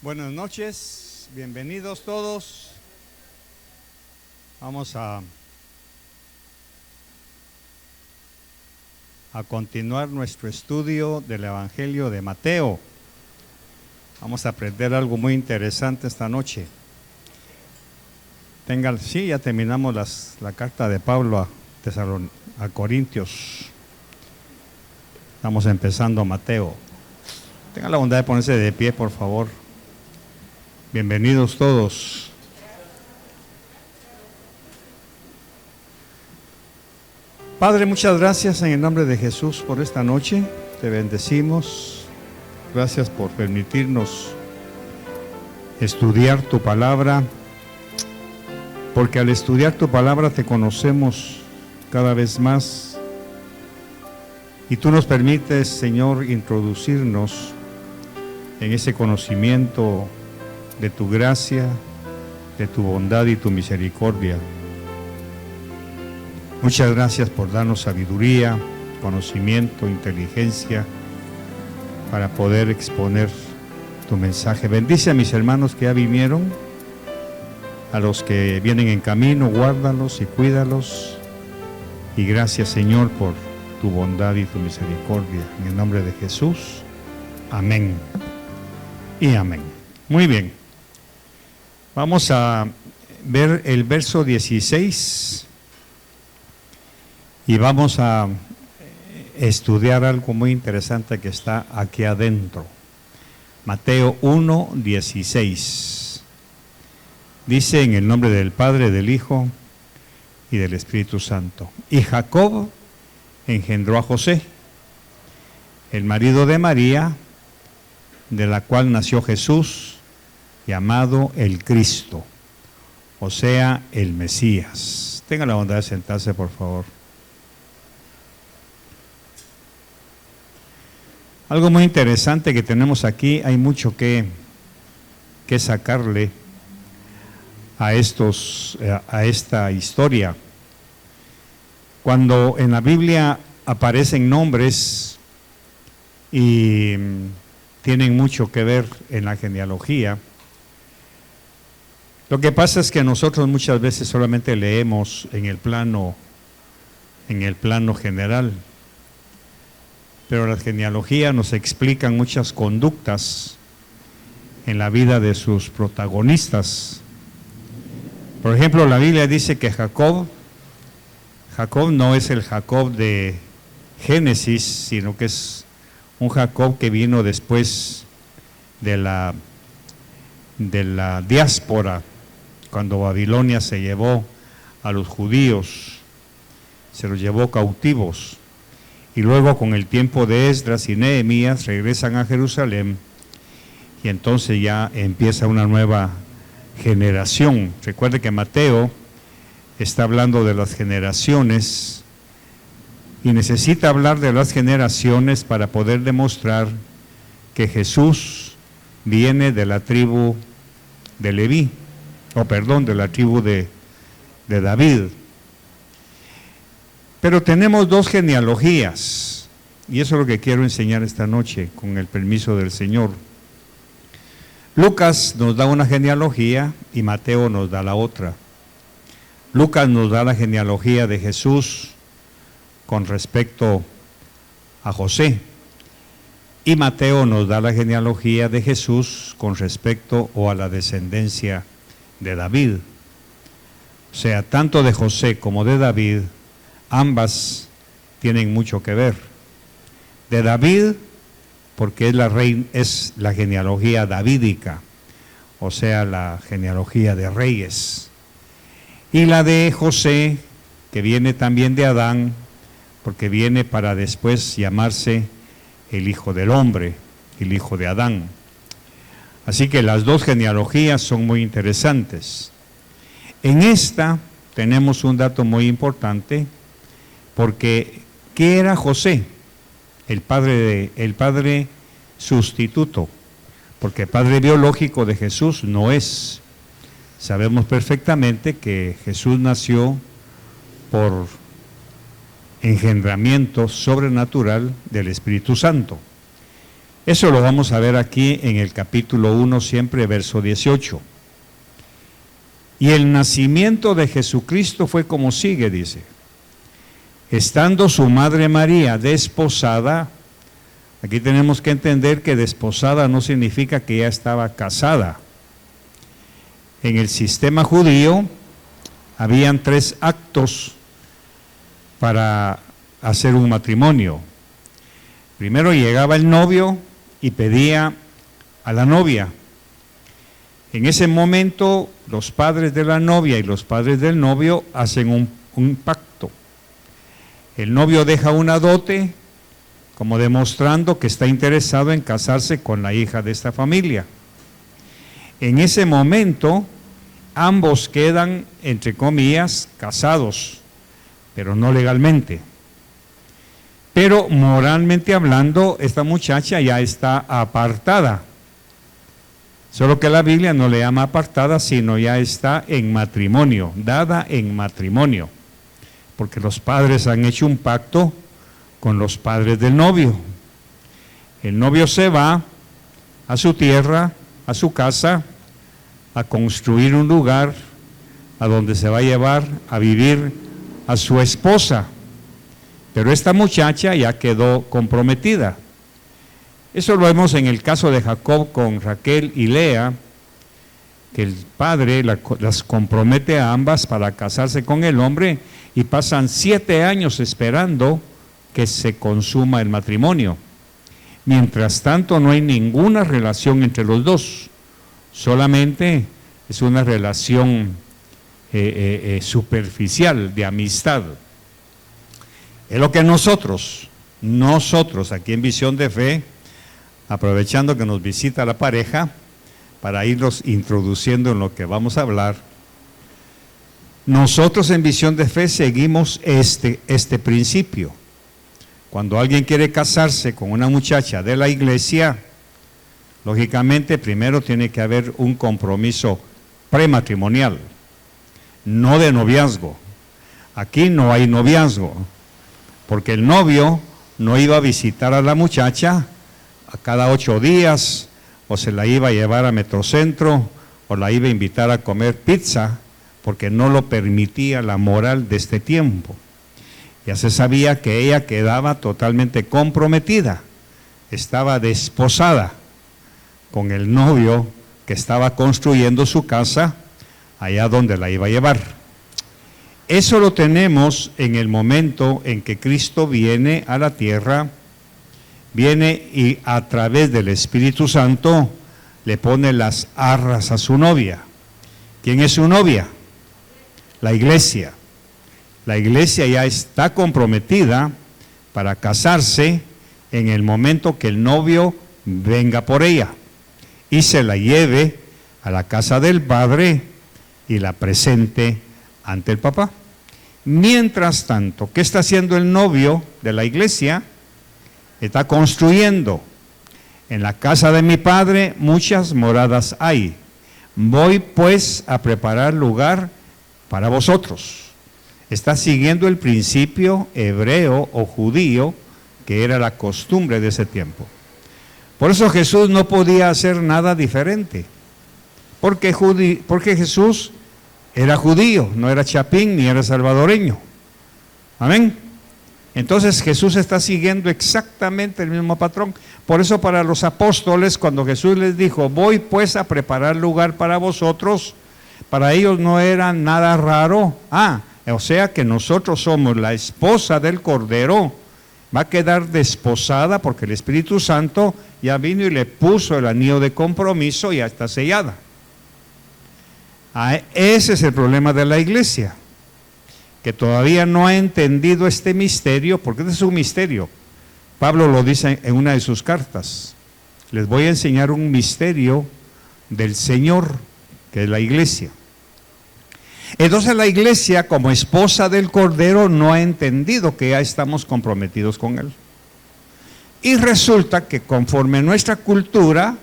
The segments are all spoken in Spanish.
Buenas noches, bienvenidos todos. Vamos a continuar nuestro estudio del Evangelio de Mateo. Vamos a aprender algo muy interesante esta noche. Ya terminamos la carta de Pablo a Corintios. Estamos empezando Mateo. Tengan la bondad de ponerse de pie, por favor. Bienvenidos todos. Padre, muchas gracias en el nombre de Jesús por esta noche. Te bendecimos. Gracias por permitirnos estudiar tu palabra, porque al estudiar tu palabra te conocemos cada vez más y tú nos permites, Señor, introducirnos en ese conocimiento de tu gracia, de tu bondad y tu misericordia. Muchas gracias por darnos sabiduría, conocimiento, inteligencia para poder exponer tu mensaje. Bendice a mis hermanos que ya vinieron, a los que vienen en camino, guárdalos y cuídalos. Y gracias, Señor, por tu bondad y tu misericordia. En el nombre de Jesús, amén y amén. Muy bien. Vamos a ver el verso 16 y vamos a estudiar algo muy interesante que está aquí adentro. Mateo 1:16. Dice: en el nombre del Padre, del Hijo y del Espíritu Santo. Y Jacob engendró a José, el marido de María, de la cual nació Jesús, llamado el Cristo, o sea, el Mesías. Tenga la bondad de sentarse, por favor. Algo muy interesante que tenemos aquí, hay mucho que sacarle a esta historia. Cuando en la Biblia aparecen nombres y tienen mucho que ver en la genealogía, lo que pasa es que nosotros muchas veces solamente leemos en el plano general, pero la genealogía nos explican muchas conductas en la vida de sus protagonistas. Por ejemplo, la Biblia dice que Jacob no es el Jacob de Génesis, sino que es un Jacob que vino después de la diáspora, cuando Babilonia se llevó a los judíos, se los llevó cautivos, y luego con el tiempo de Esdras y Nehemías regresan a Jerusalén, y entonces ya empieza una nueva generación. Recuerde que Mateo está hablando de las generaciones, y necesita hablar de las generaciones para poder demostrar que Jesús viene de la tribu de Leví, de la tribu de David. Pero tenemos dos genealogías, y eso es lo que quiero enseñar esta noche, con el permiso del Señor. Lucas nos da una genealogía y Mateo nos da la otra. Lucas nos da la genealogía de Jesús con respecto a José, y Mateo nos da la genealogía de Jesús con respecto a la descendencia de David. O sea, tanto de José como de David, ambas tienen mucho que ver. De David, porque es la genealogía davídica, o sea, la genealogía de reyes. Y la de José, que viene también de Adán, porque viene para después llamarse el Hijo del Hombre, el Hijo de Adán. Así que las dos genealogías son muy interesantes. En esta tenemos un dato muy importante, porque ¿qué era José? El padre sustituto, porque padre biológico de Jesús no es. Sabemos perfectamente que Jesús nació por engendramiento sobrenatural del Espíritu Santo. Eso lo vamos a ver aquí en el capítulo 1, siempre verso 18. Y el nacimiento de Jesucristo fue como sigue, dice. Estando su madre María desposada, aquí tenemos que entender que desposada no significa que ya estaba casada. En el sistema judío habían 3 actos para hacer un matrimonio. Primero llegaba el novio y pedía a la novia. En ese momento los padres de la novia y los padres del novio hacen un pacto. El novio deja una dote como demostrando que está interesado en casarse con la hija de esta familia. En ese momento ambos quedan, entre comillas, casados, pero no legalmente. Pero moralmente hablando, esta muchacha ya está apartada. Solo que la Biblia no le llama apartada, sino ya está en matrimonio, dada en matrimonio. Porque los padres han hecho un pacto con los padres del novio. El novio se va a su tierra, a su casa, a construir un lugar a donde se va a llevar a vivir a su esposa. Pero esta muchacha ya quedó comprometida. Eso lo vemos en el caso de Jacob con Raquel y Lea, que el padre las compromete a ambas para casarse con el hombre y pasan 7 años esperando que se consuma el matrimonio. Mientras tanto no hay ninguna relación entre los dos, solamente es una relación superficial de amistad. Es lo que nosotros aquí en Visión de Fe, aprovechando que nos visita la pareja, para irnos introduciendo en lo que vamos a hablar, nosotros en Visión de Fe seguimos este principio. Cuando alguien quiere casarse con una muchacha de la iglesia, lógicamente primero tiene que haber un compromiso prematrimonial, no de noviazgo. Aquí no hay noviazgo, porque el novio no iba a visitar a la muchacha a cada 8 días, o se la iba a llevar a Metrocentro, o la iba a invitar a comer pizza, porque no lo permitía la moral de este tiempo. Ya se sabía que ella quedaba totalmente comprometida, estaba desposada con el novio que estaba construyendo su casa allá donde la iba a llevar. Eso lo tenemos en el momento en que Cristo viene a la tierra, viene y a través del Espíritu Santo le pone las arras a su novia. ¿Quién es su novia? La iglesia. La iglesia ya está comprometida para casarse en el momento que el novio venga por ella y se la lleve a la casa del Padre y la presente ante el papá. Mientras tanto, ¿qué está haciendo el novio de la iglesia? Está construyendo. En la casa de mi Padre muchas moradas hay. Voy pues a preparar lugar para vosotros. Está siguiendo el principio hebreo o judío, que era la costumbre de ese tiempo. Por eso Jesús no podía hacer nada diferente, porque Jesús era judío, no era chapín ni era salvadoreño. Amén. Entonces Jesús está siguiendo exactamente el mismo patrón. Por eso para los apóstoles, cuando Jesús les dijo, voy pues a preparar lugar para vosotros, para ellos no era nada raro. O sea que nosotros somos la esposa del Cordero, va a quedar desposada porque el Espíritu Santo ya vino y le puso el anillo de compromiso y ya está sellada. Ese es el problema de la iglesia, que todavía no ha entendido este misterio, porque este es un misterio. Pablo lo dice en una de sus cartas. Les voy a enseñar un misterio del Señor, que es la iglesia. Entonces la iglesia, como esposa del Cordero, no ha entendido que ya estamos comprometidos con Él. Y resulta que conforme nuestra cultura,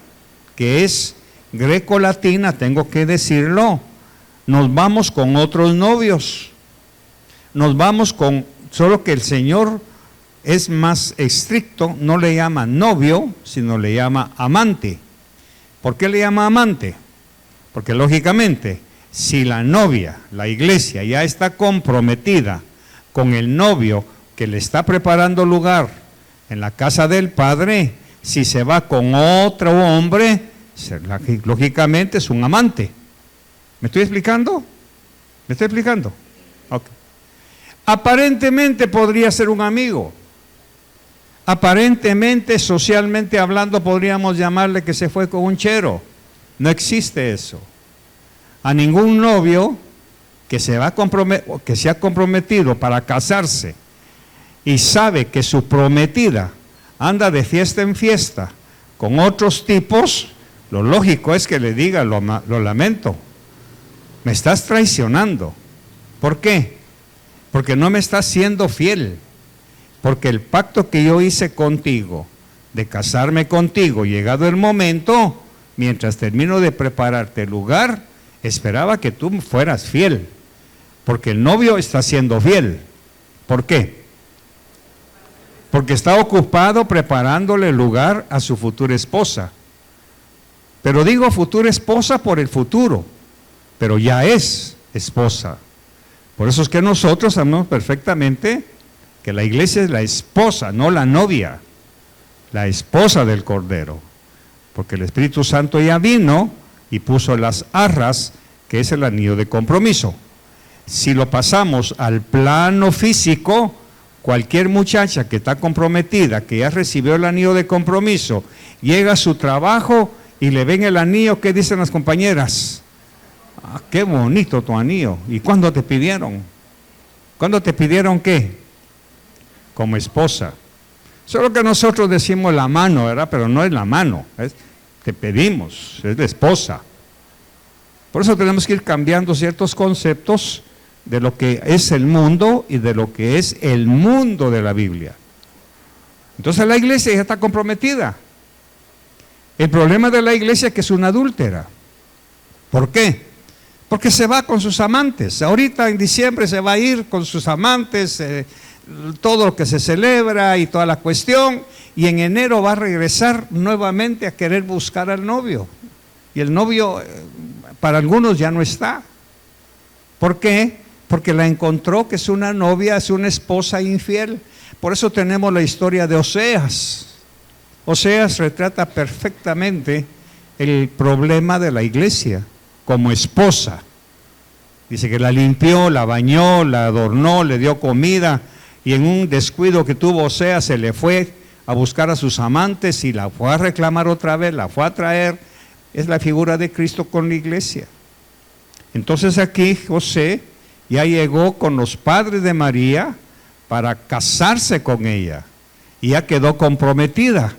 que es greco-latina, tengo que decirlo, nos vamos con otros novios. Nos vamos con, solo que el Señor es más estricto, no le llama novio, sino le llama amante. ¿Por qué le llama amante? Porque lógicamente, si la novia, la iglesia, ya está comprometida con el novio que le está preparando lugar en la casa del Padre, si se va con otro hombre, lógicamente es un amante. ¿Me estoy explicando? ¿Me estoy explicando? Okay. Aparentemente podría ser un amigo. Aparentemente, socialmente hablando, podríamos llamarle que se fue con un chero. No existe eso. A ningún novio que se ha comprometido para casarse y sabe que su prometida anda de fiesta en fiesta con otros tipos, lo lógico es que le diga, lo lamento, me estás traicionando. ¿Por qué? Porque no me estás siendo fiel. Porque el pacto que yo hice contigo, de casarme contigo, llegado el momento, mientras termino de prepararte el lugar, esperaba que tú fueras fiel. Porque el novio está siendo fiel. ¿Por qué? Porque está ocupado preparándole el lugar a su futura esposa. Pero digo futura esposa por el futuro, pero ya es esposa. Por eso es que nosotros sabemos perfectamente que la iglesia es la esposa, no la novia, la esposa del Cordero, porque el Espíritu Santo ya vino y puso las arras, que es el anillo de compromiso. Si lo pasamos al plano físico, cualquier muchacha que está comprometida, que ya recibió el anillo de compromiso, llega a su trabajo y le ven el anillo, ¿qué dicen las compañeras? Ah, qué bonito tu anillo. ¿Y cuándo te pidieron? ¿Cuándo te pidieron qué? Como esposa. Solo que nosotros decimos la mano, ¿verdad? Pero no es la mano, te pedimos, es la esposa. Por eso tenemos que ir cambiando ciertos conceptos de lo que es el mundo y de lo que es el mundo de la Biblia. Entonces la iglesia ya está comprometida. El problema de la iglesia es que es una adúltera. ¿Por qué? Porque se va con sus amantes. Ahorita en diciembre se va a ir con sus amantes, todo lo que se celebra y toda la cuestión, y en enero va a regresar nuevamente a querer buscar al novio. Y el novio, para algunos ya no está. ¿Por qué? Porque la encontró que es una novia, es una esposa infiel. Por eso tenemos la historia de Oseas. Oseas retrata perfectamente el problema de la iglesia como esposa. Dice que la limpió, la bañó, la adornó, le dio comida, y en un descuido que tuvo Oseas se le fue a buscar a sus amantes y la fue a reclamar otra vez, la fue a traer. Es la figura de Cristo con la iglesia. Entonces aquí José ya llegó con los padres de María para casarse con ella y ya quedó comprometida.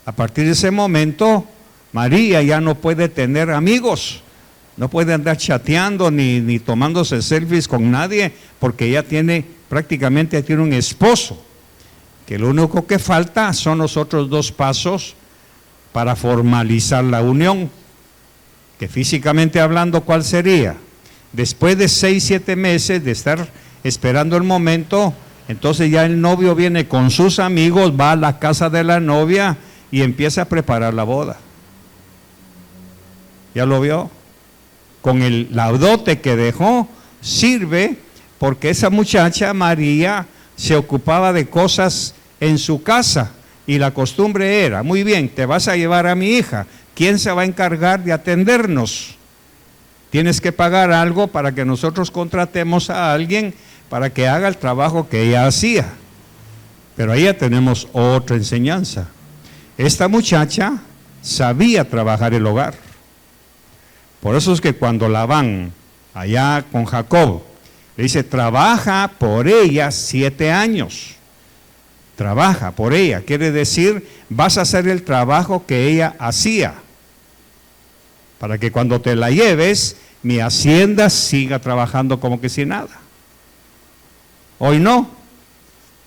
A partir de ese momento, María ya no puede tener amigos, no puede andar chateando ni tomándose selfies con nadie, porque ella prácticamente tiene un esposo, que lo único que falta son los otros dos pasos para formalizar la unión, que físicamente hablando, ¿cuál sería? Después de 6-7 meses de estar esperando el momento, entonces ya el novio viene con sus amigos, va a la casa de la novia y empieza a preparar la boda. ¿Ya lo vio? Con la dote que dejó, sirve porque esa muchacha, María, se ocupaba de cosas en su casa y la costumbre era, muy bien, te vas a llevar a mi hija, ¿quién se va a encargar de atendernos? Tienes que pagar algo para que nosotros contratemos a alguien para que haga el trabajo que ella hacía. Pero ahí ya tenemos otra enseñanza. Esta muchacha sabía trabajar el hogar. Por eso es que cuando Labán, allá con Jacob, le dice, trabaja por ella 7 años. Trabaja por ella, quiere decir, vas a hacer el trabajo que ella hacía, para que cuando te la lleves, mi hacienda siga trabajando como que sin nada. Hoy no.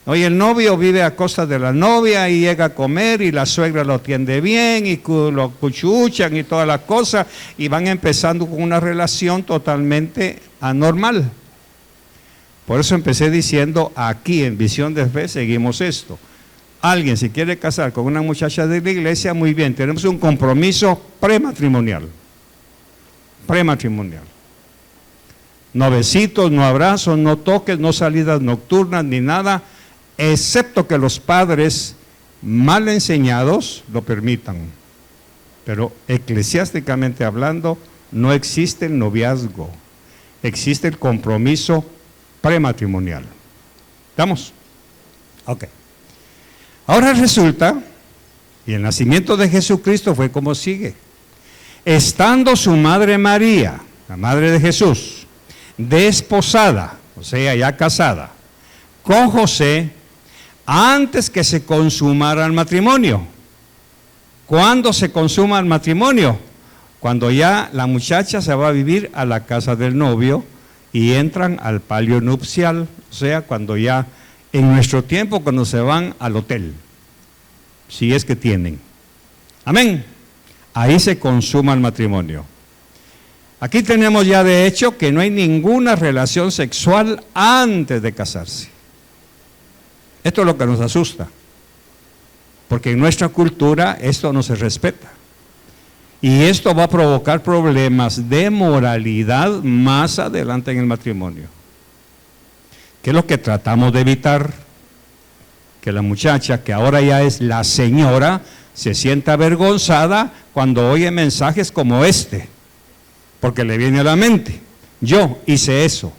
Hoy el novio vive a costa de la novia y llega a comer y la suegra lo atiende bien y lo cuchuchan y todas las cosas y van empezando con una relación totalmente anormal. Por eso empecé diciendo, aquí en Visión de Fe seguimos esto. Alguien se quiere casar con una muchacha de la iglesia, muy bien, tenemos un compromiso prematrimonial. Prematrimonial. No besitos, no abrazos, no toques, no salidas nocturnas, ni nada, excepto que los padres mal enseñados lo permitan. Pero eclesiásticamente hablando, no existe el noviazgo, existe el compromiso prematrimonial. ¿Estamos? Ok. Ahora resulta, y el nacimiento de Jesucristo fue como sigue. Estando su madre María, la madre de Jesús, desposada, o sea, ya casada, con José, antes que se consumara el matrimonio. ¿Cuándo se consuma el matrimonio? Cuando ya la muchacha se va a vivir a la casa del novio y entran al palio nupcial, o sea, cuando ya, en nuestro tiempo, cuando se van al hotel, si es que tienen. Amén. Ahí se consuma el matrimonio. Aquí tenemos ya de hecho que no hay ninguna relación sexual antes de casarse. Esto es lo que nos asusta, porque en nuestra cultura esto no se respeta. Y esto va a provocar problemas de moralidad más adelante en el matrimonio. ¿Qué es lo que tratamos de evitar? Que la muchacha, que ahora ya es la señora, se sienta avergonzada cuando oye mensajes como este, porque le viene a la mente, yo hice eso.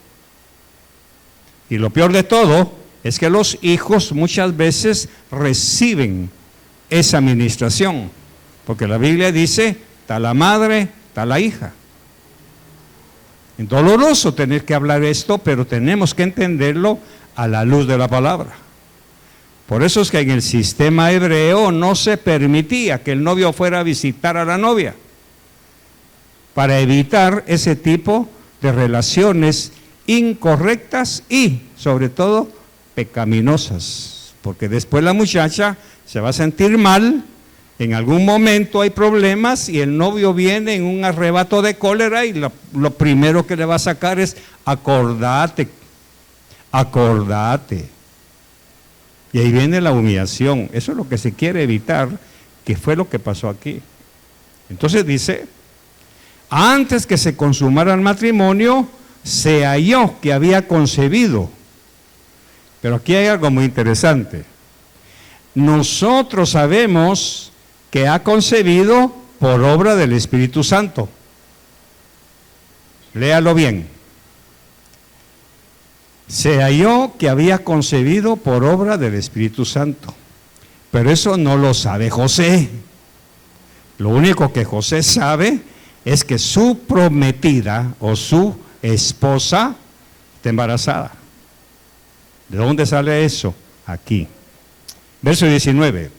Y lo peor de todo es que los hijos muchas veces reciben esa administración, porque la Biblia dice, está la madre, está la hija. Es doloroso tener que hablar esto, pero tenemos que entenderlo a la luz de la palabra. Por eso es que en el sistema hebreo no se permitía que el novio fuera a visitar a la novia, para evitar ese tipo de relaciones incorrectas y, sobre todo, pecaminosas, porque después la muchacha se va a sentir mal, en algún momento hay problemas y el novio viene en un arrebato de cólera y lo primero que le va a sacar es, acordate, acordate. Y ahí viene la humillación. Eso es lo que se quiere evitar, que fue lo que pasó aquí. Entonces dice, antes que se consumara el matrimonio, se halló que había concebido. Pero aquí hay algo muy interesante. Nosotros sabemos que ha concebido por obra del Espíritu Santo. Léalo bien. Se halló que había concebido por obra del Espíritu Santo. Pero eso no lo sabe José. Lo único que José sabe es que su prometida o su esposa está embarazada. ¿De dónde sale eso? Aquí. Verso 19.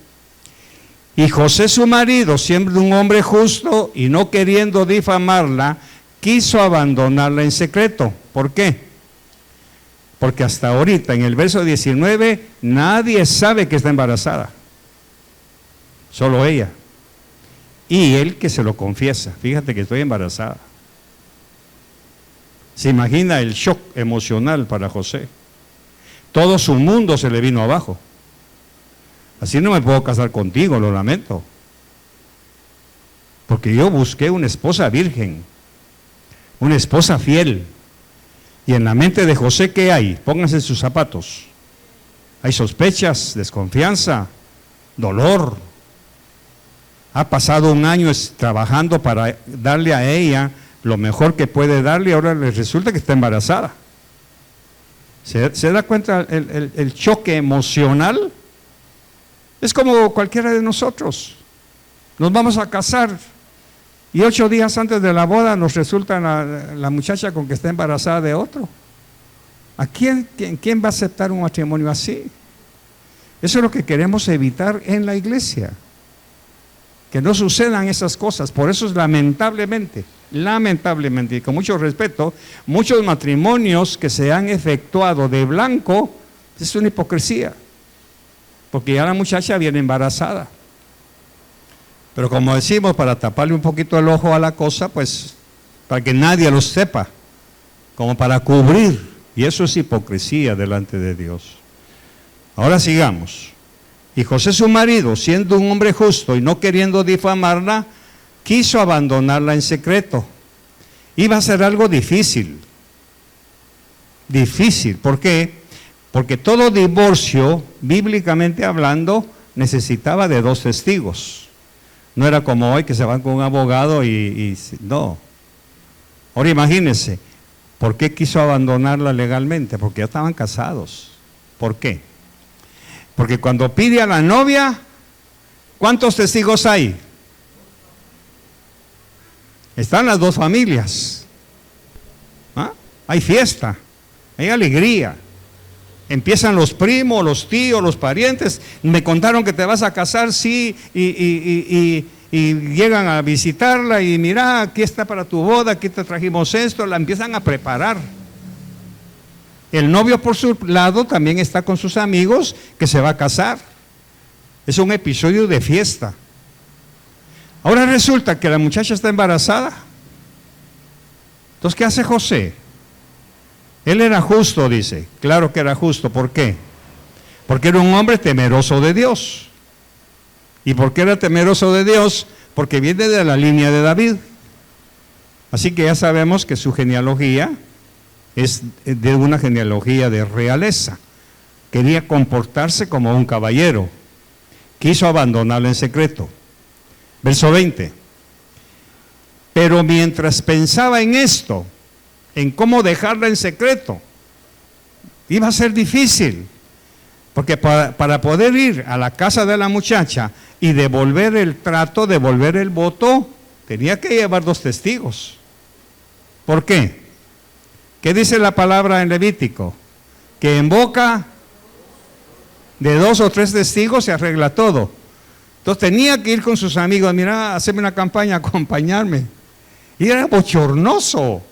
Y José su marido, siempre un hombre justo y no queriendo difamarla, quiso abandonarla en secreto. ¿Por qué? Porque hasta ahorita, en el verso 19, nadie sabe que está embarazada. Solo ella. Y él que se lo confiesa. Fíjate que estoy embarazada. Se imagina el shock emocional para José. Todo su mundo se le vino abajo. Así no me puedo casar contigo, lo lamento. Porque yo busqué una esposa virgen, una esposa fiel. Y en la mente de José, ¿qué hay? Pónganse en sus zapatos. Hay sospechas, desconfianza, dolor. Ha pasado un año trabajando para darle a ella lo mejor que puede darle y ahora le resulta que está embarazada. ¿Se da cuenta el choque emocional? Es como cualquiera de nosotros. Nos vamos a casar y 8 días antes de la boda nos resulta la muchacha con que está embarazada de otro. ¿A quién va a aceptar un matrimonio así? Eso es lo que queremos evitar en la iglesia. Que no sucedan esas cosas. Por eso es lamentablemente, y con mucho respeto, muchos matrimonios que se han efectuado de blanco, es una hipocresía. Porque ya la muchacha viene embarazada. Pero como decimos, para taparle un poquito el ojo a la cosa, pues, para que nadie lo sepa, como para cubrir Y eso es hipocresía delante de Dios. Ahora sigamos. Y José su marido, siendo un hombre justo y no queriendo difamarla, quiso abandonarla en secreto. Iba a ser algo difícil. Difícil, ¿por qué? Porque todo divorcio, bíblicamente hablando, necesitaba de 2 testigos. No era como hoy que se van con un abogado y no. Ahora imagínense, ¿por qué quiso abandonarla legalmente? Porque ya estaban casados. ¿Por qué? Porque cuando pide a la novia, ¿cuántos testigos hay? Están las 2 familias. ¿Ah? Hay fiesta, hay alegría. Empiezan los primos, los tíos, los parientes. Me contaron que te vas a casar, sí, y llegan a visitarla y mira, aquí está para tu boda, aquí te trajimos esto, la empiezan a preparar. El novio por su lado también está con sus amigos que se va a casar. Es un episodio de fiesta. Ahora resulta que la muchacha está embarazada. Entonces, ¿qué hace José? Él era justo, dice. Claro que era justo. ¿Por qué? Porque era un hombre temeroso de Dios. ¿Y por qué era temeroso de Dios? Porque viene de la línea de David. Así que ya sabemos que su genealogía es de una genealogía de realeza. Quería comportarse como un caballero. Quiso abandonarla en secreto. Verso 20. Pero mientras pensaba en esto, en cómo dejarla en secreto, iba a ser difícil, porque para poder ir a la casa de la muchacha y devolver el trato, devolver el voto, tenía que llevar 2 testigos. ¿Por qué? ¿Qué dice la palabra en Levítico? Que en boca de 2 o 3 testigos se arregla todo. Entonces tenía que ir con sus amigos, mira, hacerme una campaña, acompañarme. Y era bochornoso.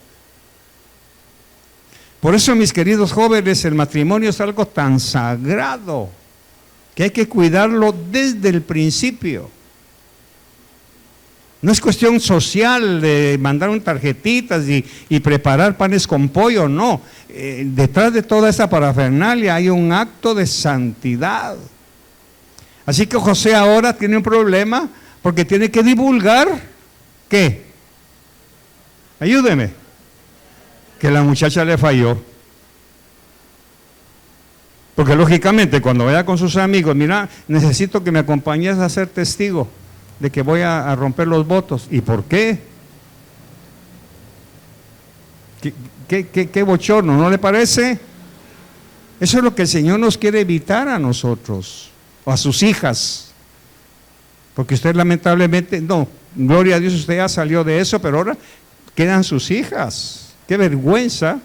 Por eso, mis queridos jóvenes, el matrimonio es algo tan sagrado que hay que cuidarlo desde el principio. No es cuestión social de mandar tarjetitas y preparar panes con pollo, no. Detrás de toda esa parafernalia hay un acto de santidad. Así que José ahora tiene un problema porque tiene que divulgar, ¿qué? Ayúdeme. Que la muchacha le falló. Porque lógicamente cuando vaya con sus amigos, mira, necesito que me acompañes a ser testigo de que voy a romper los votos. ¿Y por qué? ¿Qué bochorno, ¿no le parece? Eso es lo que el Señor nos quiere evitar a nosotros, o a sus hijas. Porque usted lamentablemente, no, gloria a Dios, usted ya salió de eso, pero ahora quedan sus hijas. Qué vergüenza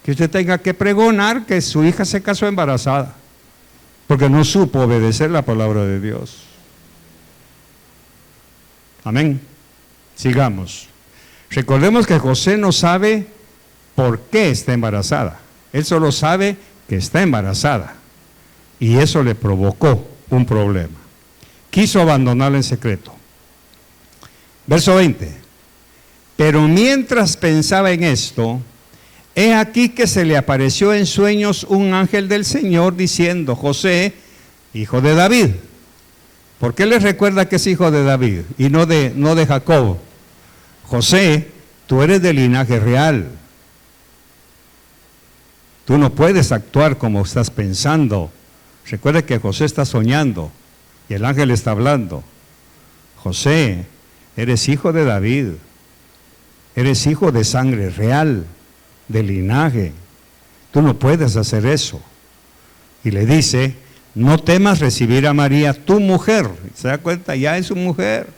que usted tenga que pregonar que su hija se casó embarazada, porque no supo obedecer la palabra de Dios. Amén. Sigamos. Recordemos que José no sabe por qué está embarazada. Él solo sabe que está embarazada. Y eso le provocó un problema. Quiso abandonarla en secreto. Verso 20. Pero mientras pensaba en esto, he aquí que se le apareció en sueños un ángel del Señor diciendo: José, hijo de David. ¿Por qué les recuerda que es hijo de David y no de Jacob? José, tú eres de linaje real. Tú no puedes actuar como estás pensando. Recuerda que José está soñando y el ángel está hablando. José, eres hijo de David. Eres hijo de sangre real, de linaje. Tú no puedes hacer eso. Y le dice: no temas recibir a María, tu mujer. ¿Se da cuenta? Ya es su mujer.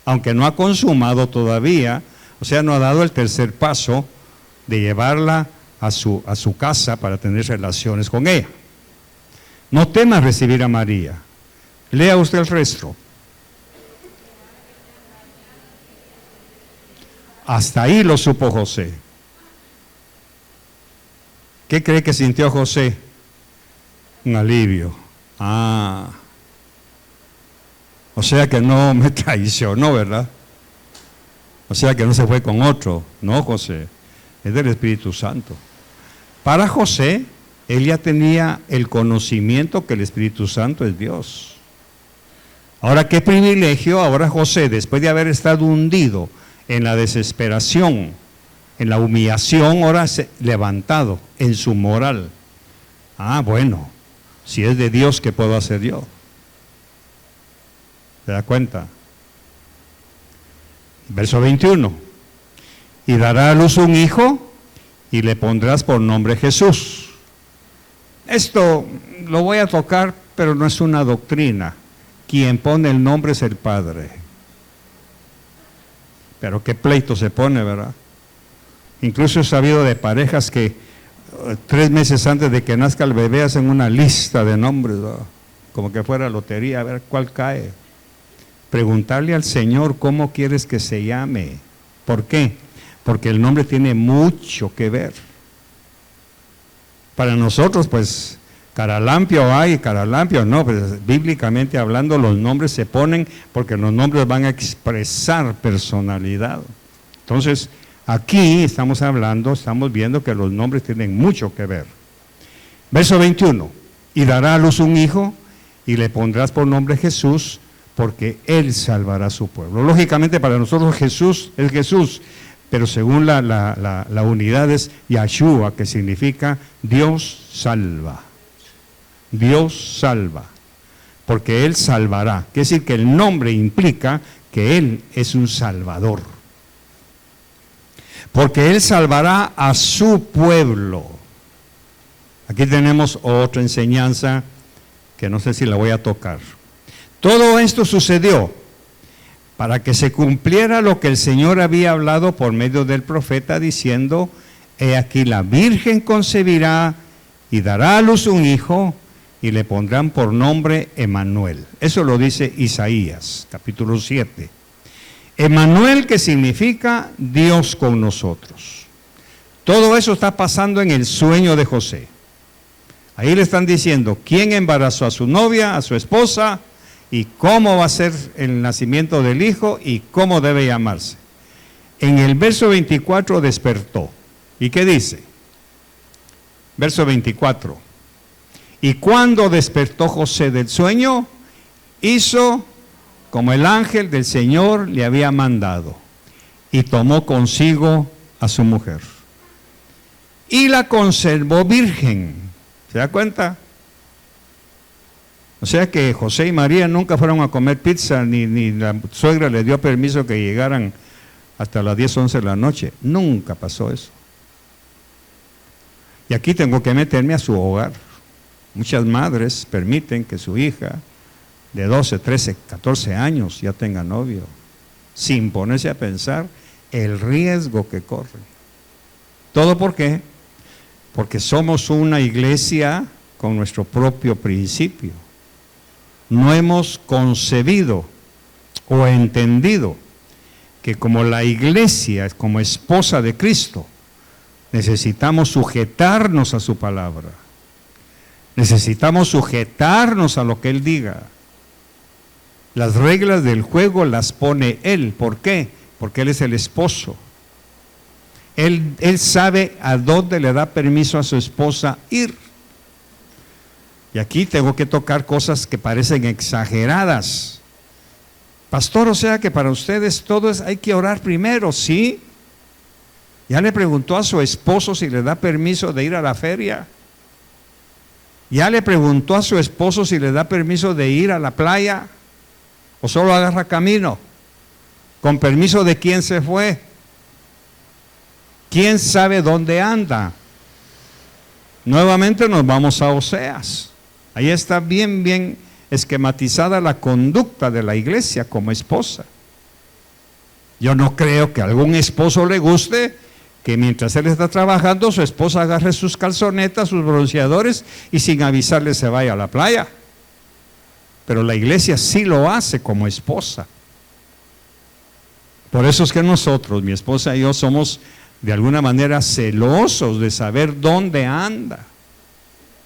Aunque no ha consumado todavía, o sea, no ha dado el tercer paso de llevarla a su casa para tener relaciones con ella. No temas recibir a María. Lea usted el resto. Hasta ahí lo supo José. ¿Qué cree que sintió José? Un alivio. O sea que no me traicionó, ¿verdad? O sea que no se fue con otro. No, José, es del Espíritu Santo. Para José, él ya tenía el conocimiento que el Espíritu Santo es Dios. Ahora, qué privilegio, ahora José, después de haber estado hundido en la desesperación, en la humillación, ahora levantado en su moral. Bueno, si es de Dios, ¿qué puedo hacer yo? ¿Se da cuenta? Verso 21. Y dará a luz un hijo y le pondrás por nombre Jesús. Esto lo voy a tocar, pero no es una doctrina. Quien pone el nombre es el Padre. Pero qué pleito se pone, ¿verdad? Incluso he sabido de parejas que 3 meses antes de que nazca el bebé hacen una lista de nombres, ¿verdad? Como que fuera lotería, a ver cuál cae. Preguntarle al Señor cómo quieres que se llame. ¿Por qué? Porque el nombre tiene mucho que ver. Para nosotros, pues, caralampio hay, caralampio no, pues bíblicamente hablando los nombres se ponen porque los nombres van a expresar personalidad. Entonces, aquí estamos viendo que los nombres tienen mucho que ver. Verso 21, y dará a luz un hijo y le pondrás por nombre Jesús, porque él salvará a su pueblo. Lógicamente para nosotros Jesús es Jesús, pero según la unidad es Yahshua, que significa Dios salva. Dios salva, porque Él salvará. Quiere decir que el nombre implica que Él es un salvador. Porque Él salvará a su pueblo. Aquí tenemos otra enseñanza que no sé si la voy a tocar. Todo esto sucedió para que se cumpliera lo que el Señor había hablado por medio del profeta, diciendo: he aquí la Virgen concebirá y dará a luz un hijo, y le pondrán por nombre Emmanuel. Eso lo dice Isaías, capítulo 7. Emmanuel, que significa Dios con nosotros. Todo eso está pasando en el sueño de José. Ahí le están diciendo quién embarazó a su novia, a su esposa, y cómo va a ser el nacimiento del hijo y cómo debe llamarse. En el verso 24 despertó. ¿Y qué dice? Verso 24. Y cuando despertó José del sueño, hizo como el ángel del Señor le había mandado, y tomó consigo a su mujer. Y la conservó virgen. ¿Se da cuenta? O sea que José y María nunca fueron a comer pizza, ni la suegra le dio permiso que llegaran hasta las 10, 11 de la noche. Nunca pasó eso. Y aquí tengo que meterme a su hogar. Muchas madres permiten que su hija de 12, 13, 14 años ya tenga novio, sin ponerse a pensar el riesgo que corre. ¿Todo por qué? Porque somos una iglesia con nuestro propio principio. No hemos concebido o entendido que como la iglesia, como esposa de Cristo, necesitamos sujetarnos a su palabra. Necesitamos sujetarnos a lo que Él diga. Las reglas del juego las pone Él. ¿Por qué? Porque Él es el esposo. Él sabe a dónde le da permiso a su esposa ir. Y aquí tengo que tocar cosas que parecen exageradas. Pastor, o sea que para ustedes todo hay que orar primero, ¿sí? Ya le preguntó a su esposo si le da permiso de ir a la feria. Ya le preguntó a su esposo si le da permiso de ir a la playa o solo agarra camino. ¿Con permiso de quién se fue? ¿Quién sabe dónde anda? Nuevamente nos vamos a Oseas. Ahí está bien esquematizada la conducta de la iglesia como esposa. Yo no creo que a algún esposo le guste que mientras él está trabajando, su esposa agarre sus calzonetas, sus bronceadores y sin avisarle se vaya a la playa. Pero la iglesia sí lo hace como esposa. Por eso es que nosotros, mi esposa y yo, somos de alguna manera celosos de saber dónde anda.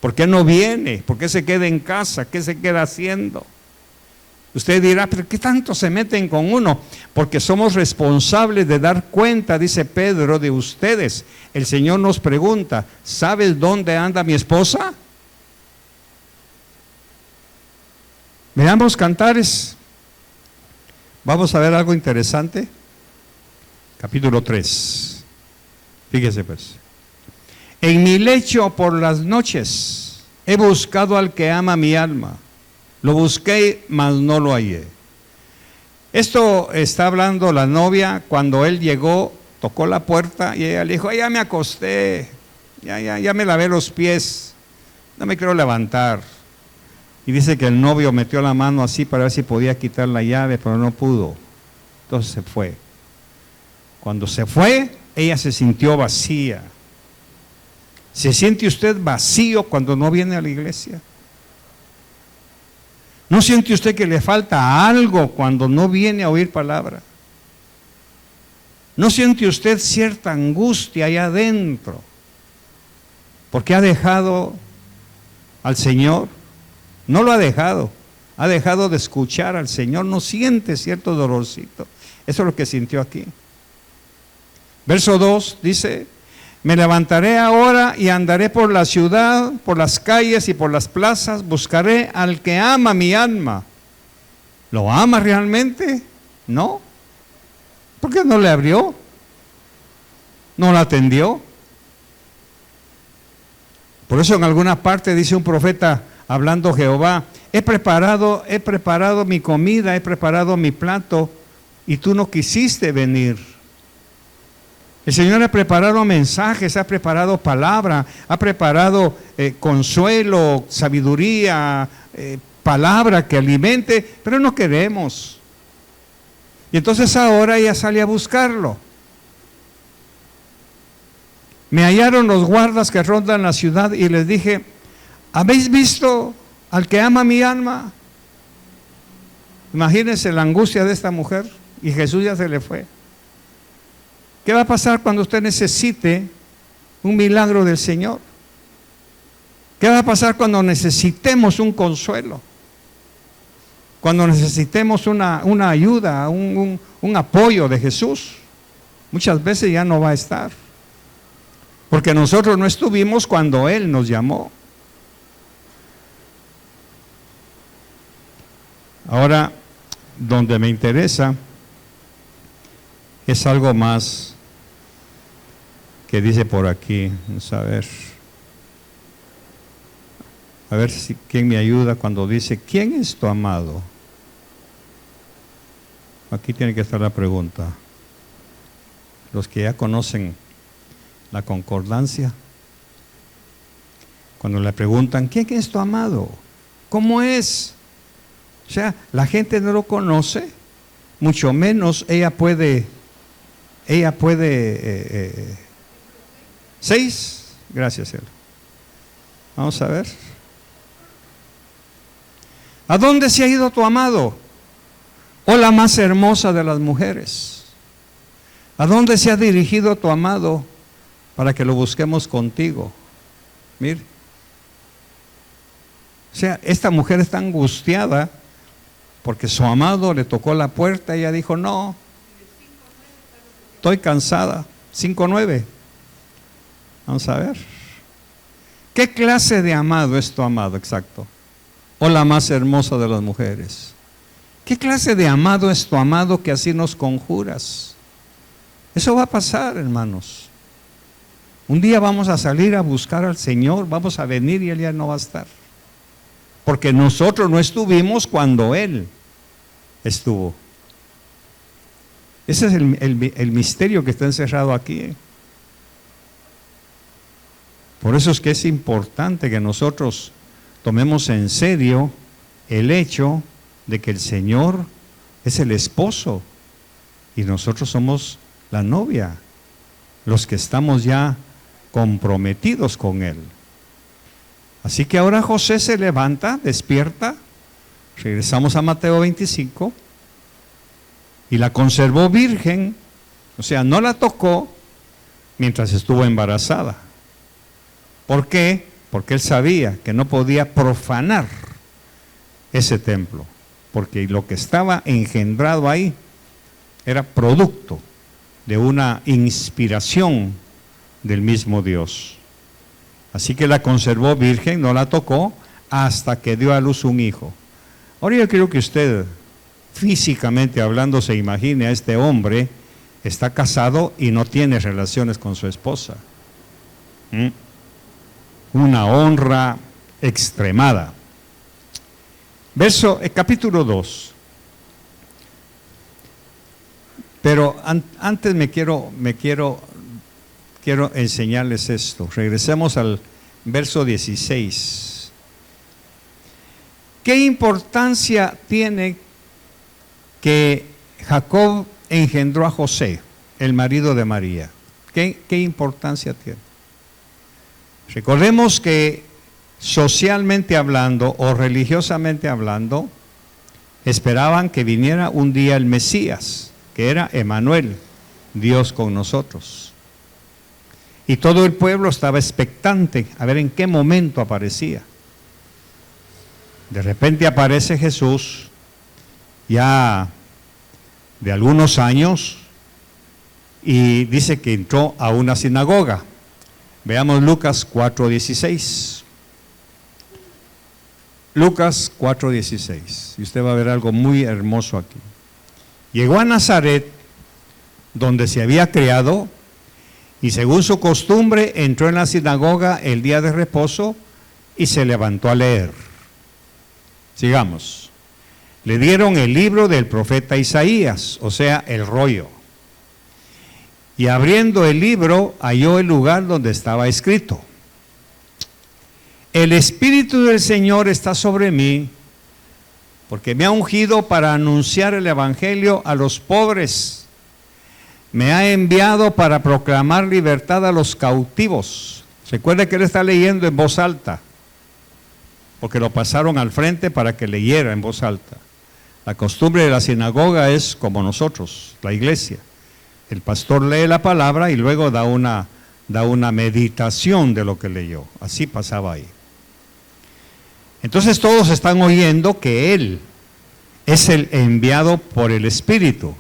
¿Por qué no viene? ¿Por qué se queda en casa? ¿Qué se queda haciendo? Usted dirá, pero ¿qué tanto se meten con uno? Porque somos responsables de dar cuenta, dice Pedro, de ustedes. El Señor nos pregunta, ¿sabes dónde anda mi esposa? Veamos Cantares. Vamos a ver algo interesante. Capítulo 3. Fíjese pues. En mi lecho por las noches he buscado al que ama mi alma. Lo busqué, mas no lo hallé. Esto está hablando la novia cuando él llegó, tocó la puerta y ella le dijo, ya me acosté, ya me lavé los pies, no me quiero levantar. Y dice que el novio metió la mano así para ver si podía quitar la llave, pero no pudo. Entonces se fue. Cuando se fue, ella se sintió vacía. ¿Se siente usted vacío cuando no viene a la iglesia? ¿No siente usted que le falta algo cuando no viene a oír palabra? ¿No siente usted cierta angustia allá adentro? Porque ha dejado al Señor. No lo ha dejado de escuchar al Señor. No siente cierto dolorcito. Eso es lo que sintió aquí. Verso 2 dice, me levantaré ahora y andaré por la ciudad, por las calles y por las plazas, buscaré al que ama mi alma. ¿Lo ama realmente? No. ¿Por qué no le abrió? ¿No la atendió? Por eso en alguna parte dice un profeta, hablando Jehová, he preparado mi comida, he preparado mi plato, y tú no quisiste venir. El Señor ha preparado mensajes, ha preparado palabra, ha preparado consuelo, sabiduría, palabra que alimente, pero no queremos. Y entonces ahora ella sale a buscarlo. Me hallaron los guardas que rondan la ciudad y les dije, ¿habéis visto al que ama mi alma? Imagínense la angustia de esta mujer, y Jesús ya se le fue. ¿Qué va a pasar cuando usted necesite un milagro del Señor? ¿Qué va a pasar cuando necesitemos un consuelo? Cuando necesitemos una ayuda, un apoyo de Jesús. Muchas veces ya no va a estar. Porque nosotros no estuvimos cuando Él nos llamó. Ahora, donde me interesa es algo más que dice por aquí. Vamos a ver si quién me ayuda cuando dice, ¿quién es tu amado? Aquí tiene que estar la pregunta. Los que ya conocen la concordancia, cuando le preguntan, ¿quién es tu amado? ¿Cómo es? O sea, la gente no lo conoce, mucho menos ella puede 6, gracias Elo. Vamos a ver. ¿A dónde se ha ido tu amado? Oh, la más hermosa de las mujeres. ¿A dónde se ha dirigido tu amado para que lo busquemos contigo? Mire. O sea, esta mujer está angustiada porque su amado le tocó la puerta y ella dijo, no, estoy cansada. 5:9. Vamos a ver. ¿Qué clase de amado es tu amado? Exacto. O la más hermosa de las mujeres. ¿Qué clase de amado es tu amado que así nos conjuras? Eso va a pasar, hermanos. Un día vamos a salir a buscar al Señor, vamos a venir y Él ya no va a estar. Porque nosotros no estuvimos cuando Él estuvo. Ese es el misterio que está encerrado aquí. Por eso es que es importante que nosotros tomemos en serio el hecho de que el Señor es el esposo y nosotros somos la novia, los que estamos ya comprometidos con Él. Así que ahora José se levanta, despierta, regresamos a Mateo 25, y la conservó virgen, o sea, no la tocó mientras estuvo embarazada. ¿Por qué? Porque él sabía que no podía profanar ese templo. porque lo que estaba engendrado ahí era producto de una inspiración del mismo Dios. Así que la conservó virgen, no la tocó, hasta que dio a luz un hijo. Ahora yo quiero que usted, físicamente hablando, se imagine a este hombre, está casado y no tiene relaciones con su esposa. Una honra extremada. Capítulo 2. Pero antes quiero enseñarles esto. Regresemos al verso 16. ¿Qué importancia tiene que Jacob engendró a José, el marido de María? ¿Qué importancia tiene? Recordemos que socialmente hablando o religiosamente hablando, esperaban que viniera un día el Mesías, que era Emmanuel, Dios con nosotros. Y todo el pueblo estaba expectante a ver en qué momento aparecía. De repente aparece Jesús, ya de algunos años, y dice que entró a una sinagoga. Veamos Lucas 4:16. Lucas 4:16. Y usted va a ver algo muy hermoso aquí. Llegó a Nazaret, donde se había criado, y según su costumbre entró en la sinagoga el día de reposo y se levantó a leer. Sigamos. Le dieron el libro del profeta Isaías, o sea, el rollo. Y abriendo el libro, halló el lugar donde estaba escrito: el Espíritu del Señor está sobre mí, porque me ha ungido para anunciar el Evangelio a los pobres. Me ha enviado para proclamar libertad a los cautivos. Recuerde que él está leyendo en voz alta, porque lo pasaron al frente para que leyera en voz alta. La costumbre de la sinagoga es como nosotros, la iglesia. El pastor lee la palabra y luego da una meditación de lo que leyó. Así pasaba ahí. Entonces todos están oyendo que él es el enviado por el Espíritu.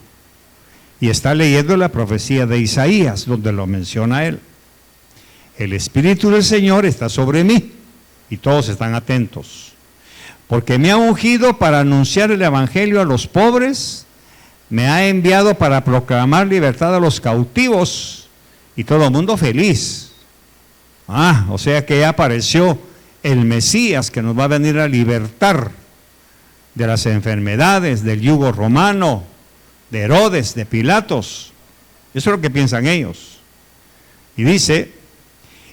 Y está leyendo la profecía de Isaías, donde lo menciona él. El Espíritu del Señor está sobre mí. Y todos están atentos. Porque me ha ungido para anunciar el Evangelio a los pobres, me ha enviado para proclamar libertad a los cautivos, y todo el mundo feliz. O sea que ya apareció el Mesías que nos va a venir a libertar de las enfermedades, del yugo romano, de Herodes, de Pilatos. Eso es lo que piensan ellos. Y dice,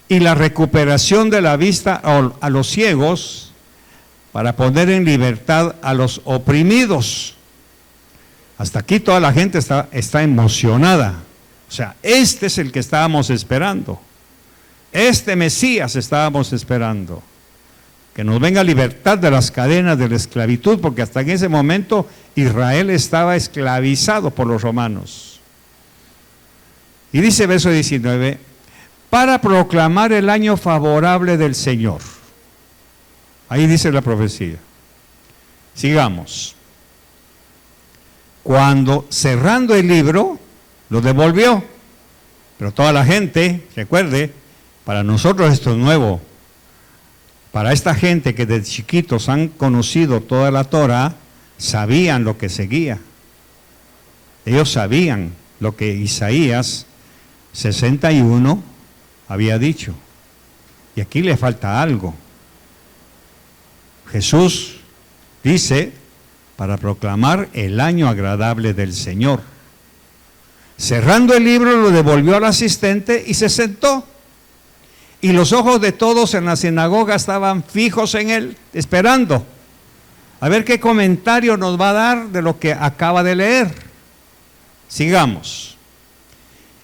y la recuperación de la vista a los ciegos, para poner en libertad a los oprimidos. Hasta aquí toda la gente está emocionada. O sea, este es el que estábamos esperando. Este Mesías estábamos esperando. Que nos venga libertad de las cadenas de la esclavitud, porque hasta en ese momento Israel estaba esclavizado por los romanos. Y dice verso 19, para proclamar el año favorable del Señor. Ahí dice la profecía. Sigamos. Cuando cerrando el libro, lo devolvió. Pero toda la gente, recuerde, para nosotros esto es nuevo. Para esta gente que desde chiquitos han conocido toda la Torah, sabían lo que seguía. Ellos sabían lo que Isaías 61 había dicho. Y aquí le falta algo. Jesús dice, para proclamar el año agradable del Señor. Cerrando el libro, lo devolvió al asistente y se sentó. Y los ojos de todos en la sinagoga estaban fijos en él, esperando a ver qué comentario nos va a dar de lo que acaba de leer. Sigamos.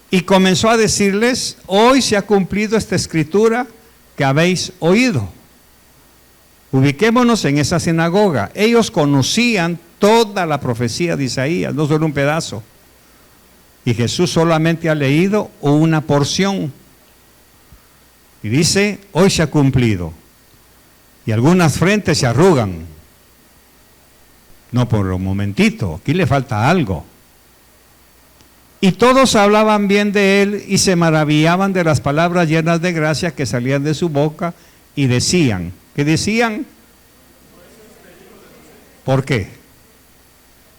Y comenzó a decirles, hoy se ha cumplido esta escritura que habéis oído. Ubiquémonos en esa sinagoga. Ellos conocían toda la profecía de Isaías, no solo un pedazo. Y Jesús solamente ha leído una porción. Y dice, hoy se ha cumplido. Y algunas frentes se arrugan. No, por un momentito, aquí le falta algo. Y todos hablaban bien de él y se maravillaban de las palabras llenas de gracia que salían de su boca y decían, ¿qué decían? ¿Por qué?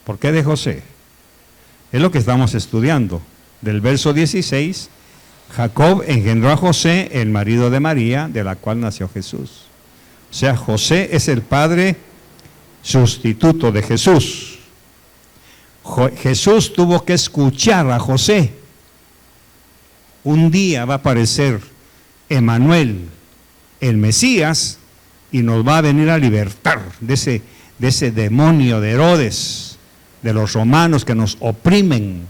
¿Por qué de José? Es lo que estamos estudiando. Del verso 16, Jacob engendró a José, el marido de María, de la cual nació Jesús. O sea, José es el padre sustituto de Jesús. Jesús tuvo que escuchar a José. Un día va a aparecer Emanuel, el Mesías, y nos va a venir a libertar de ese demonio de Herodes, de los romanos que nos oprimen,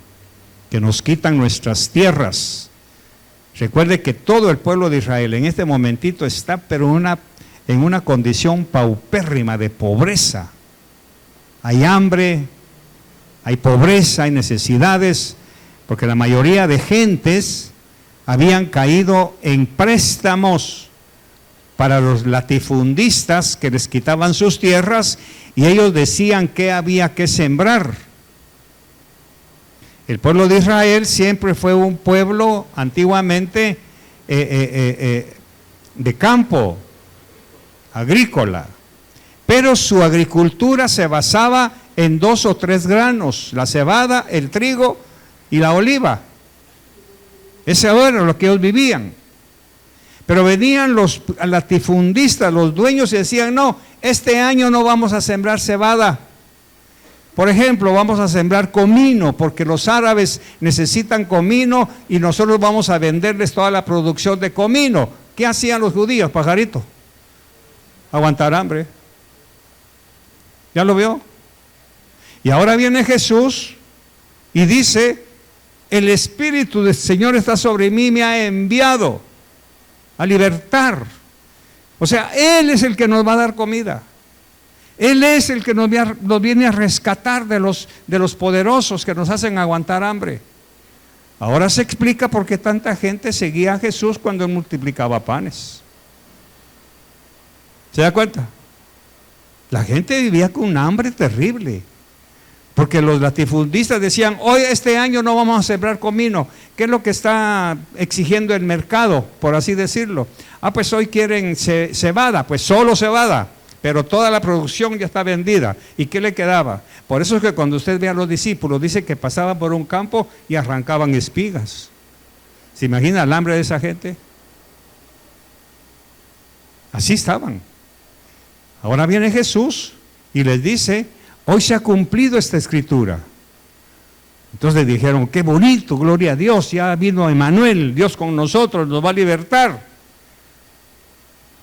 que nos quitan nuestras tierras. Recuerde que todo el pueblo de Israel en este momentito está pero en una condición paupérrima de pobreza. Hay hambre, hay pobreza, hay necesidades, porque la mayoría de gentes habían caído en préstamos para los latifundistas que les quitaban sus tierras y ellos decían que había que sembrar. El pueblo de Israel siempre fue un pueblo antiguamente de campo, agrícola, pero su agricultura se basaba en 2 o 3 granos, la cebada, el trigo y la oliva. Ese era lo que ellos vivían. Pero venían los latifundistas, los dueños, y decían, no, este año no vamos a sembrar cebada. Por ejemplo, vamos a sembrar comino, porque los árabes necesitan comino y nosotros vamos a venderles toda la producción de comino. ¿Qué hacían los judíos, pajarito? Aguantar hambre. ¿Ya lo vio? Y ahora viene Jesús y dice, el Espíritu del Señor está sobre mí, me ha enviado a libertar. O sea, Él es el que nos va a dar comida. Él es el que nos viene a rescatar de los poderosos que nos hacen aguantar hambre. Ahora se explica por qué tanta gente seguía a Jesús cuando Él multiplicaba panes. ¿Se da cuenta? La gente vivía con un hambre terrible. Porque los latifundistas decían, hoy este año no vamos a sembrar comino. ¿Qué es lo que está exigiendo el mercado, por así decirlo? Pues hoy quieren cebada, pues solo cebada, pero toda la producción ya está vendida. ¿Y qué le quedaba? Por eso es que cuando usted ve a los discípulos, dice que pasaban por un campo y arrancaban espigas. ¿Se imagina el hambre de esa gente? Así estaban. Ahora viene Jesús y les dice, hoy se ha cumplido esta escritura. Entonces dijeron, qué bonito, gloria a Dios, ya vino Emanuel, Dios con nosotros, nos va a libertar.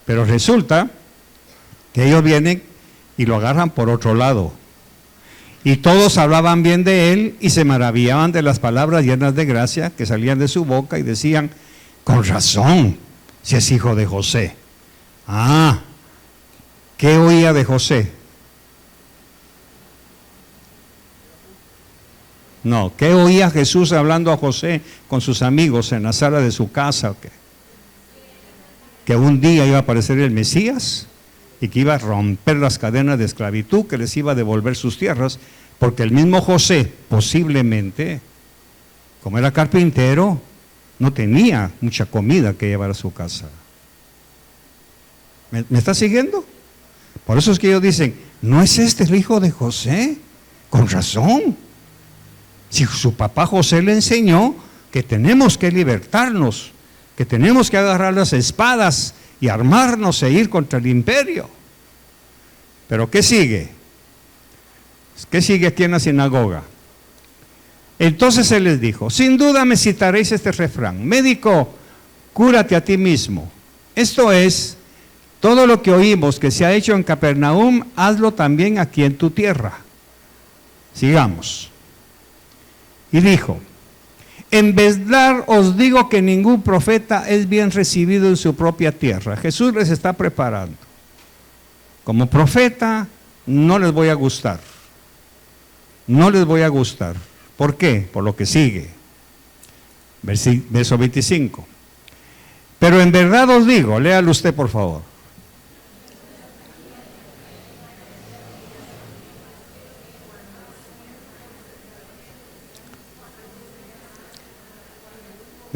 Pero resulta que ellos vienen y lo agarran por otro lado. Y todos hablaban bien de él y se maravillaban de las palabras llenas de gracia que salían de su boca y decían, con razón, si es hijo de José. ¿Qué oía de José? No, ¿qué oía Jesús hablando a José con sus amigos en la sala de su casa? Que un día iba a aparecer el Mesías y que iba a romper las cadenas de esclavitud, que les iba a devolver sus tierras, porque el mismo José, posiblemente, como era carpintero, no tenía mucha comida que llevar a su casa. ¿Me está siguiendo? Por eso es que ellos dicen, ¿no es este el hijo de José? Con razón. Si su papá José le enseñó que tenemos que libertarnos, que tenemos que agarrar las espadas y armarnos e ir contra el imperio. Pero ¿qué sigue? ¿Qué sigue aquí en la sinagoga? Entonces él les dijo, sin duda me citaréis este refrán, médico, cúrate a ti mismo. Esto es, todo lo que oímos que se ha hecho en Capernaum, hazlo también aquí en tu tierra. Sigamos. Y dijo, en verdad os digo que ningún profeta es bien recibido en su propia tierra. Jesús les está preparando. Como profeta no les voy a gustar. No les voy a gustar. ¿Por qué? Por lo que sigue. Verso 25. Pero en verdad os digo, léalo usted por favor.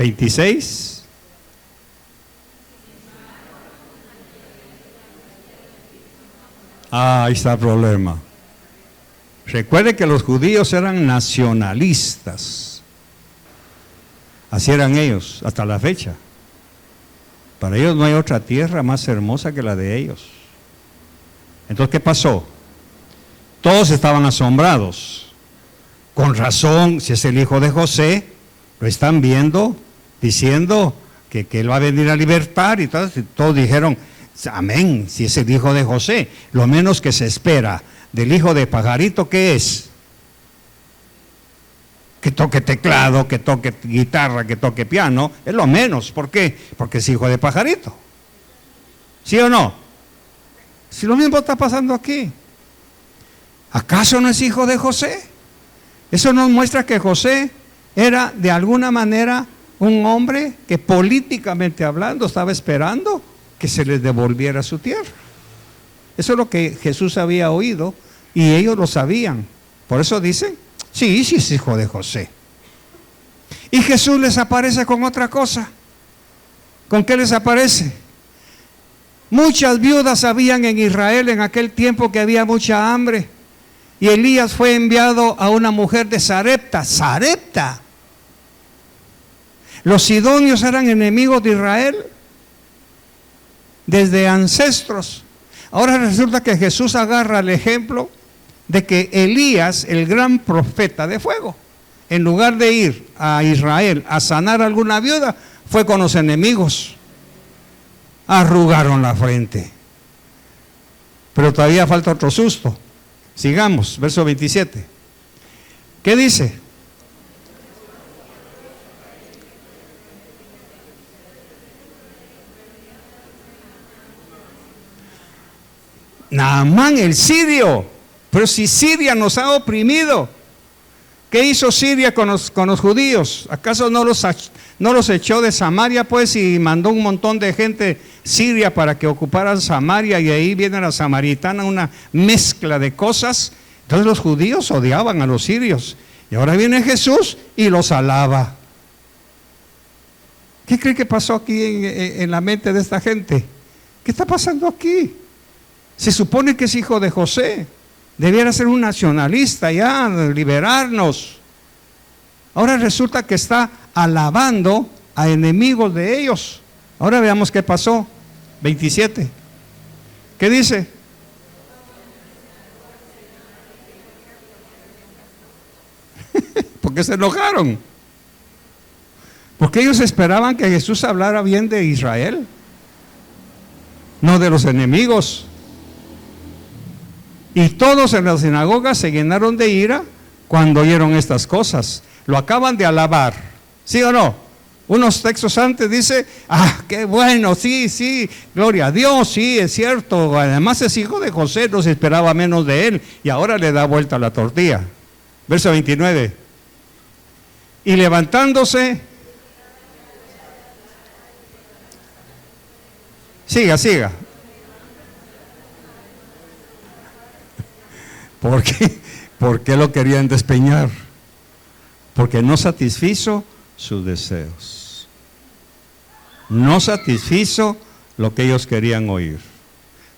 26. Ahí está el problema. Recuerde que los judíos eran nacionalistas. Así eran ellos, hasta la fecha. Para ellos no hay otra tierra más hermosa que la de ellos. Entonces, ¿qué pasó? Todos estaban asombrados. Con razón, si es el hijo de José, lo están viendo, diciendo que él va a venir a libertar, y todos dijeron, amén, si es el hijo de José. Lo menos que se espera del hijo de pajarito, ¿qué es? Que toque teclado, que toque guitarra, que toque piano, es lo menos. ¿Por qué? Porque es hijo de pajarito. ¿Sí o no? Si lo mismo está pasando aquí. ¿Acaso no es hijo de José? Eso nos muestra que José era de alguna manera un hombre que políticamente hablando estaba esperando que se les devolviera su tierra. Eso es lo que Jesús había oído y ellos lo sabían. Por eso dicen, sí, sí es hijo de José. Y Jesús les aparece con otra cosa. ¿Con qué les aparece? Muchas viudas habían en Israel en aquel tiempo que había mucha hambre. Y Elías fue enviado a una mujer de Sarepta. ¡Sarepta! Los sidonios eran enemigos de Israel desde ancestros. Ahora resulta que Jesús agarra el ejemplo de que Elías, el gran profeta de fuego, en lugar de ir a Israel a sanar a alguna viuda, fue con los enemigos. Arrugaron la frente. Pero todavía falta otro susto. Sigamos, verso 27. ¿Qué dice? Naamán el sirio. Pero si Siria nos ha oprimido, ¿qué hizo Siria con los judíos? ¿Acaso no los echó de Samaria, pues, y mandó un montón de gente siria para que ocuparan Samaria? Y ahí viene la samaritana, una mezcla de cosas. Entonces los judíos odiaban a los sirios. Y ahora viene Jesús y los alaba. ¿Qué cree que pasó aquí en la mente de esta gente? ¿Qué está pasando aquí? Se supone que es hijo de José. Debiera ser un nacionalista ya, liberarnos. Ahora resulta que está alabando a enemigos de ellos. Ahora veamos qué pasó. 27. ¿Qué dice? ¿Por qué se enojaron? Porque ellos esperaban que Jesús hablara bien de Israel, no de los enemigos. Y todos en la sinagoga se llenaron de ira cuando oyeron estas cosas. Lo acaban de alabar, ¿sí o no? Unos textos antes dice, qué bueno, sí, sí, gloria a Dios, sí, es cierto. Además es hijo de José, no se esperaba menos de él. Y ahora le da vuelta la tortilla. Verso 29. Y levantándose, siga. ¿Por qué lo querían despeñar? Porque no satisfizo sus deseos. No satisfizo lo que ellos querían oír.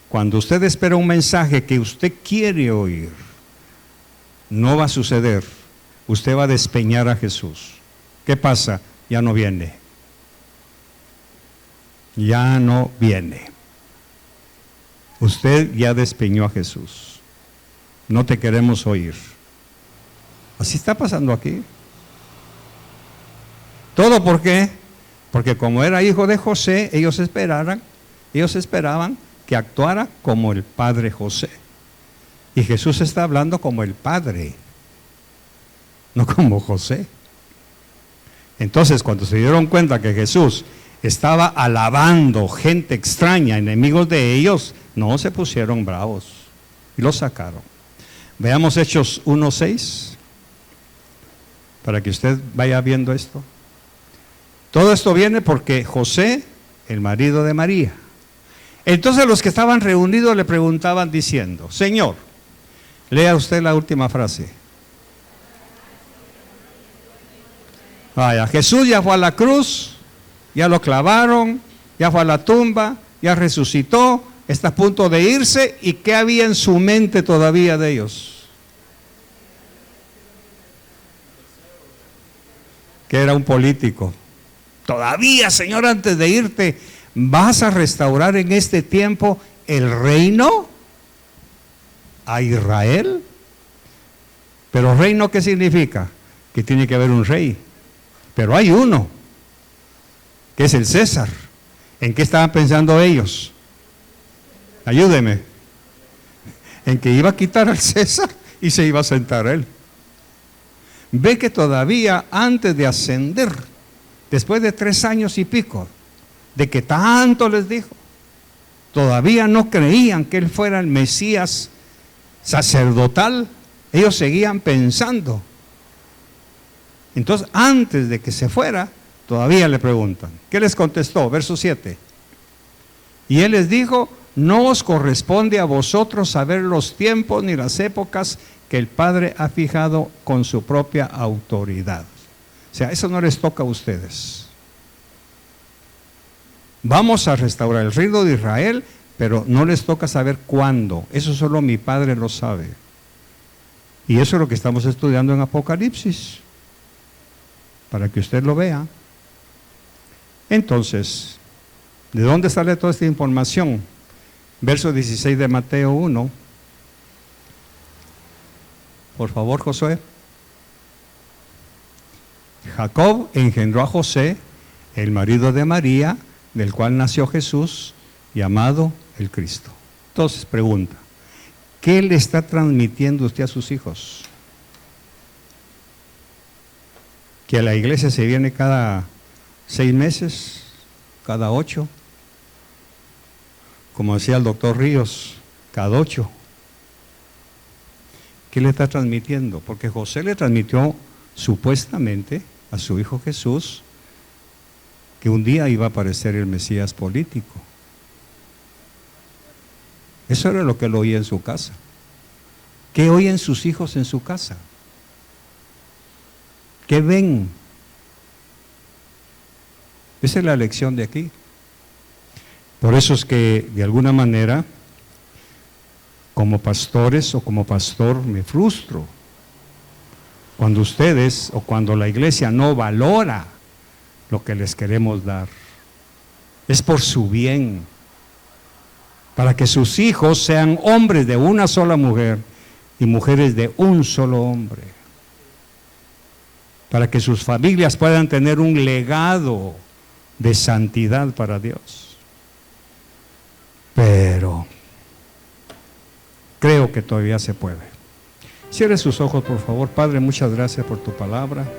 Cuando usted espera un mensaje que usted quiere oír, no va a suceder. Usted va a despeñar a Jesús. ¿Qué pasa? Ya no viene. Ya no viene. Usted ya despeñó a Jesús. No te queremos oír. Así está pasando aquí. ¿Todo por qué? Porque como era hijo de José, ellos esperaban que actuara como el padre José. Y Jesús está hablando como el padre, no como José. Entonces, cuando se dieron cuenta que Jesús estaba alabando gente extraña, enemigos de ellos, no se pusieron bravos y lo sacaron. Veamos Hechos 1:6, para que usted vaya viendo esto. Todo esto viene porque José, el marido de María. Entonces los que estaban reunidos le preguntaban diciendo, Señor, lea usted la última frase. Vaya, Jesús ya fue a la cruz, ya lo clavaron, ya fue a la tumba, ya resucitó, está a punto de irse. ¿Y qué había en su mente todavía de ellos? Que era un político. Todavía, Señor, antes de irte, ¿vas a restaurar en este tiempo el reino a Israel? Pero reino, ¿qué significa? Que tiene que haber un rey. Pero hay uno, que es el César. ¿En qué estaban pensando ellos? Ayúdeme. En que iba a quitar al César y se iba a sentar él. Ve que todavía antes de ascender, después de 3 años y pico, de que tanto les dijo, todavía no creían que él fuera el Mesías sacerdotal. Ellos seguían pensando. Entonces, antes de que se fuera, todavía le preguntan. ¿Qué les contestó? Verso 7. Y él les dijo: no os corresponde a vosotros saber los tiempos ni las épocas que el Padre ha fijado con su propia autoridad. O sea, eso no les toca a ustedes. Vamos a restaurar el reino de Israel, pero no les toca saber cuándo. Eso solo mi Padre lo sabe. Y eso es lo que estamos estudiando en Apocalipsis, para que usted lo vea. Entonces, ¿de dónde sale toda esta información? Verso 16 de Mateo 1. Por favor, Josué. Jacob engendró a José, el marido de María, del cual nació Jesús, llamado el Cristo. Entonces, pregunta, ¿qué le está transmitiendo usted a sus hijos? Que a la iglesia se viene cada 6 meses, cada 8, como decía el doctor Ríos, cada 8. ¿Qué le está transmitiendo? Porque José le transmitió supuestamente a su hijo Jesús que un día iba a aparecer el Mesías político. Eso era lo que él oía en su casa. ¿Qué oyen sus hijos en su casa? ¿Qué ven? Esa es la lección de aquí. Por eso es que, de alguna manera, como pastores o como pastor, me frustro cuando ustedes o cuando la iglesia no valora lo que les queremos dar. Es por su bien, para que sus hijos sean hombres de una sola mujer y mujeres de un solo hombre, para que sus familias puedan tener un legado de santidad para Dios. Pero creo que todavía se puede. Cierre sus ojos, por favor. Padre, muchas gracias por tu palabra.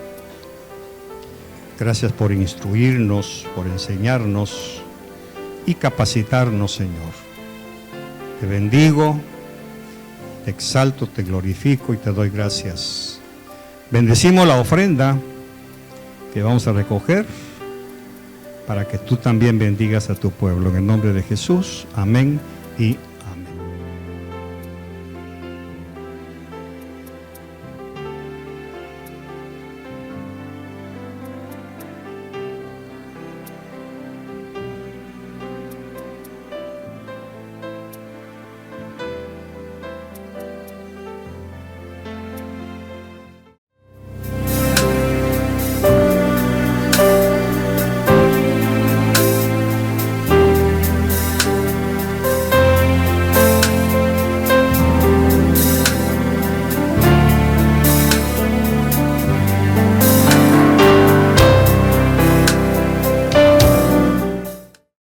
Gracias por instruirnos, por enseñarnos y capacitarnos, Señor. Te bendigo, te exalto, te glorifico y te doy gracias. Bendecimos la ofrenda que vamos a recoger para que tú también bendigas a tu pueblo. En el nombre de Jesús, amén y